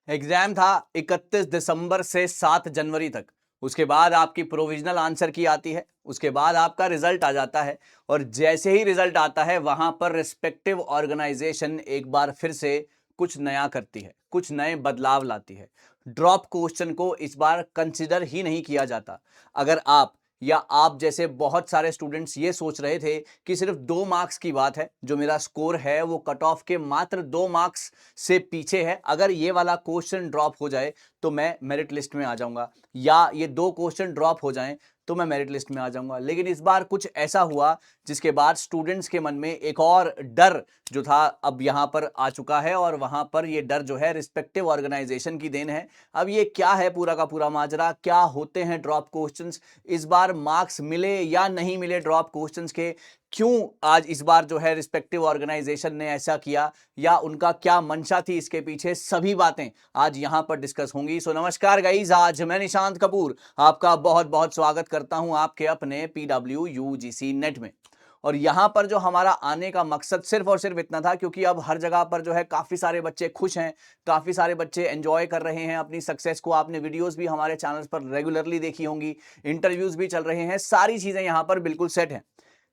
Exam था 31 दिसंबर से 7 जनवरी तक। उसके बाद आपकी प्रोविजनल आंसर की आती है, उसके बाद आपका रिजल्ट आ जाता है और जैसे ही रिजल्ट आता है वहां पर रिस्पेक्टिव ऑर्गेनाइजेशन एक बार फिर से कुछ नया करती है, कुछ नए बदलाव लाती है। ड्रॉप क्वेश्चन को इस बार कंसिडर ही नहीं किया जाता। अगर आप या आप जैसे बहुत सारे स्टूडेंट्स ये सोच रहे थे कि सिर्फ 2 मार्क्स की बात है, जो मेरा स्कोर है वो कट ऑफ के मात्र 2 मार्क्स से पीछे है, अगर ये वाला क्वेश्चन ड्रॉप हो जाए तो मैं मेरिट लिस्ट में आ जाऊंगा, या ये 2 क्वेश्चन ड्रॉप हो जाएं तो मैं मेरिट लिस्ट में आ जाऊंगा। लेकिन इस बार कुछ ऐसा हुआ जिसके बाद स्टूडेंट्स के मन में एक और डर जो था अब यहां पर आ चुका है, और वहां पर ये डर जो है रिस्पेक्टिव ऑर्गेनाइजेशन की देन है। अब ये क्या है पूरा का पूरा माजरा, क्या होते हैं ड्रॉप क्वेश्चंस, इस बार मार्क्स मिले या नहीं मिले ड्रॉप क्वेश्चंस के, क्यों आज इस बार जो है रिस्पेक्टिव ऑर्गेनाइजेशन ने ऐसा किया, या उनका क्या मंशा थी इसके पीछे, सभी बातें आज यहां पर डिस्कस होंगी। सो नमस्कार गाइस, आज मैं निशांत कपूर आपका बहुत बहुत स्वागत करता हूं आपके अपने पीडब्ल्यू यूजीसी नेट में। और यहां पर जो हमारा आने का मकसद सिर्फ और सिर्फ इतना था, क्योंकि अब हर जगह पर जो है काफी सारे बच्चे खुश हैं, काफी सारे बच्चे एंजॉय कर रहे हैं अपनी सक्सेस को। आपने वीडियोस भी हमारे चैनल पर रेगुलरली देखी होंगी, इंटरव्यूज भी चल रहे हैं, सारी चीजें यहां पर बिल्कुल सेट हैं।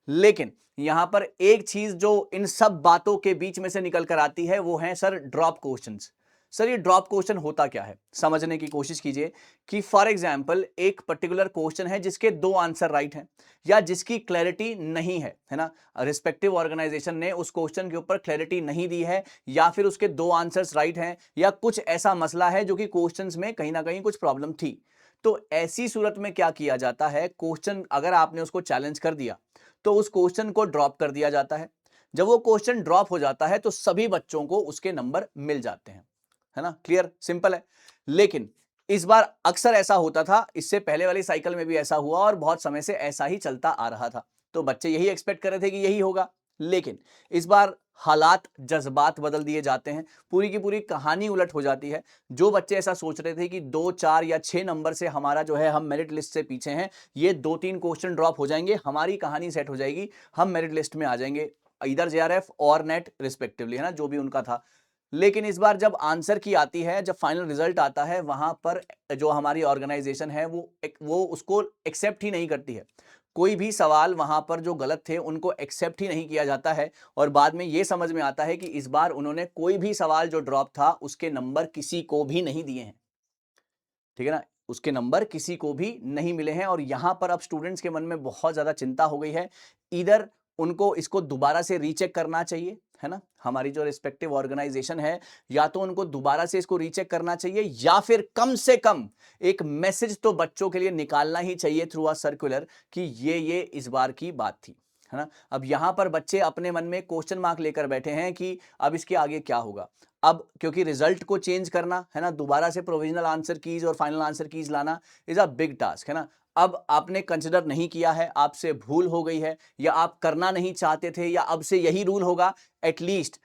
लेकिन यहां पर एक चीज जो इन सब बातों के बीच में से निकल कर आती है वो है सर ड्रॉप क्वेश्चंस। सर ये ड्रॉप क्वेश्चन होता क्या है, समझने की कोशिश कीजिए कि फॉर एग्जांपल एक पर्टिकुलर क्वेश्चन है जिसके 2 आंसर राइट हैं, या जिसकी क्लैरिटी नहीं है ना, रिस्पेक्टिव ऑर्गेनाइजेशन ने उस क्वेश्चन के ऊपर क्लैरिटी नहीं दी है, या फिर उसके 2 आंसर्स राइट हैं, या कुछ ऐसा मसला है जो कि क्वेश्चंस में कहीं ना कहीं कुछ प्रॉब्लम थी। तो ऐसी सूरत में क्या किया जाता है, क्वेश्चन अगर आपने उसको चैलेंज कर दिया तो उस क्वेश्चन को ड्रॉप कर दिया जाता है। जब वो क्वेश्चन ड्रॉप हो जाता है तो सभी बच्चों को उसके नंबर मिल जाते हैं, है ना, क्लियर, सिंपल है। लेकिन इस बार अक्सर ऐसा होता था, इससे पहले वाली साइकिल में भी ऐसा हुआ और बहुत समय से ऐसा ही चलता आ रहा था, तो बच्चे यही एक्सपेक्ट कर रहे थे कि यही होगा। लेकिन इस बार हालात जज्बात बदल दिए जाते हैं, पूरी की पूरी कहानी उलट हो जाती है। जो बच्चे ऐसा सोच रहे थे कि 2 4 या 6 नंबर से हमारा जो है हम मेरिट लिस्ट से पीछे हैं, ये 2 3 क्वेश्चन ड्रॉप हो जाएंगे, हमारी कहानी सेट हो जाएगी, हम मेरिट लिस्ट में आ जाएंगे, इधर जेआरएफ और नेट रिस्पेक्टिवली, है ना, जो भी उनका था। लेकिन इस बार जब आंसर की आती है, जब फाइनल रिजल्ट आता है, वहां पर जो हमारी ऑर्गेनाइजेशन है वो उसको एक्सेप्ट ही नहीं करती है। कोई भी सवाल वहां पर जो गलत थे उनको एक्सेप्ट ही नहीं किया जाता है, और बाद में यह समझ में आता है कि इस बार उन्होंने कोई भी सवाल जो ड्रॉप था उसके नंबर किसी को भी नहीं दिए हैं, ठीक है ना, उसके नंबर किसी को भी नहीं मिले हैं। और यहां पर अब स्टूडेंट्स के मन में बहुत ज्यादा चिंता हो गई है। इधर उनको इसको दोबारा से रीचेक करना चाहिए, है ना, हमारी जो रिस्पेक्टिव ऑर्गेनाइजेशन है, या तो उनको दोबारा से इसको रीचेक करना चाहिए, या फिर कम से कम एक मैसेज तो बच्चों के लिए निकालना ही चाहिए थ्रू अ सर्कुलर कि ये इस बार की बात थी, है ना। अब यहां पर बच्चे अपने मन में क्वेश्चन मार्क लेकर बैठे हैं कि अब इसके आगे क्या होगा। अब क्योंकि रिजल्ट को चेंज करना, है ना, दोबारा से प्रोविजनल आंसर कीज और फाइनल आंसर कीज लाना इज अ बिग टास्क, है ना। अब आपने कंसिडर नहीं किया है, आपसे भूल हो गई है, या आप करना नहीं चाहते थे, या अब से यही रूल होगा, एटलीस्ट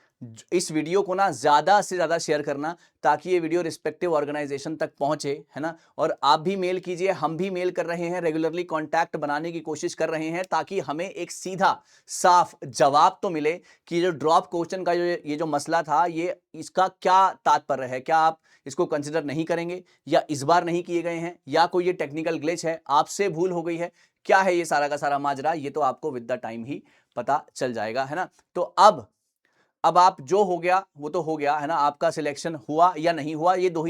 इस वीडियो को ना ज्यादा से ज्यादा शेयर करना, ताकि ये वीडियो रिस्पेक्टिव ऑर्गेनाइजेशन तक पहुंचे, है ना। और आप भी मेल कीजिए, हम भी मेल कर रहे हैं, रेगुलरली कांटेक्ट बनाने की कोशिश कर रहे हैं, ताकि हमें एक सीधा साफ जवाब तो मिले कि जो ड्रॉप क्वेश्चन का जो ये जो मसला था, ये इसका क्या तात्पर्य है, क्या आप इसको कंसिडर नहीं करेंगे, या इस बार नहीं किए गए हैं, या कोई ये टेक्निकल ग्लिच है, आपसे भूल हो गई है, क्या है ये सारा का सारा माजरा, ये तो आपको विद द टाइम ही पता चल जाएगा, है ना। तो अब आप जो हो गया वो तो हो गया, है ना, आपका सिलेक्शन हुआ या नहीं हुआ, ये दो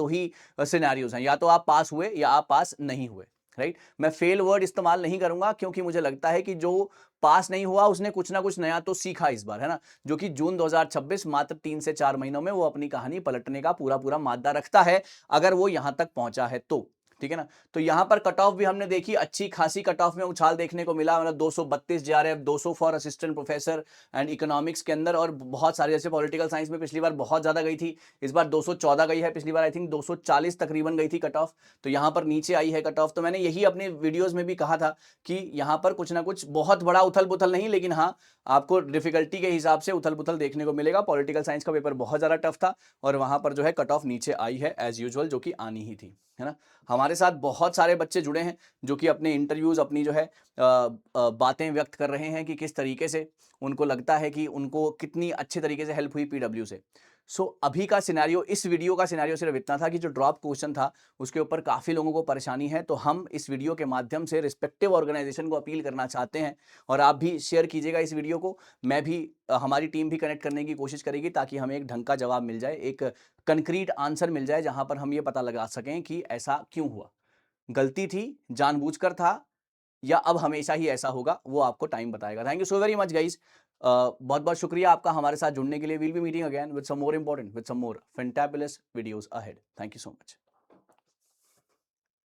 ही सिनेरियोज हैं, या तो आप पास हुए या आप पास नहीं हुए, राइट। मैं फेल वर्ड इस्तेमाल नहीं करूंगा, क्योंकि मुझे लगता है कि जो पास नहीं हुआ उसने कुछ ना कुछ नया तो सीखा इस बार, है ना, जो कि जून 2026 मात्र 3 से 4 महीनों में वो अपनी कहानी पलटने का पूरा पूरा मादा रखता है, अगर वो यहां तक पहुंचा है तो, ठीक है ना। तो यहां पर कट ऑफ भी हमने देखी, अच्छी खासी कट ऑफ में उछाल देखने को मिला, मतलब 232 JRF, 200 for assistant professor and economics के अंदर, और बहुत सारे, जैसे पॉलिटिकल साइंस में पिछली बार बहुत ज्यादा गई थी, इस बार 214 गई है, पिछली बार आई थिंक 240 तकरीबन गई थी कट ऑफ, तो यहां पर नीचे आई है कट ऑफ। तो मैंने यही अपने वीडियोस में भी कहा था कि यहां पर कुछ ना कुछ बहुत बड़ा उथल पुथल नहीं, लेकिन हाँ आपको डिफिकल्टी के हिसाब से उथल पुथल देखने को मिलेगा। पॉलिटिकल साइंस का पेपर बहुत ज्यादा टफ था, और वहां पर जो है कट ऑफ नीचे आई है एज यूजुअल, जो कि आनी ही थी, है ना। हमारे साथ बहुत सारे बच्चे जुड़े हैं जो कि अपने इंटरव्यूज, अपनी जो है बातें व्यक्त कर रहे हैं कि किस तरीके से उनको लगता है कि उनको कितनी अच्छे तरीके से हेल्प हुई पीडब्ल्यू से। सो अभी का सिनेरियो, इस वीडियो का सिनेरियो सिर्फ इतना था कि जो ड्रॉप क्वेश्चन था उसके ऊपर काफी लोगों को परेशानी है, तो हम इस वीडियो के माध्यम से रिस्पेक्टिव ऑर्गेनाइजेशन को अपील करना चाहते हैं और आप भी शेयर कीजिएगा इस वीडियो को। मैं भी हमारी टीम भी कनेक्ट करने की कोशिश करेगी ताकि हमें एक ढंग का जवाब मिल जाए, एक कंक्रीट आंसर मिल जाए जहां पर हम ये पता लगा सकें कि ऐसा क्यों हुआ, गलती थी, जानबूझकर था, या अब हमेशा ही ऐसा होगा, वो आपको टाइम बताएगा। Thank you so very much guys. बहुत बहुत शुक्रिया आपका हमारे साथ जुड़ने के लिए। Will be meeting again with some more important, with some more fantabulous videos ahead. Thank you so much.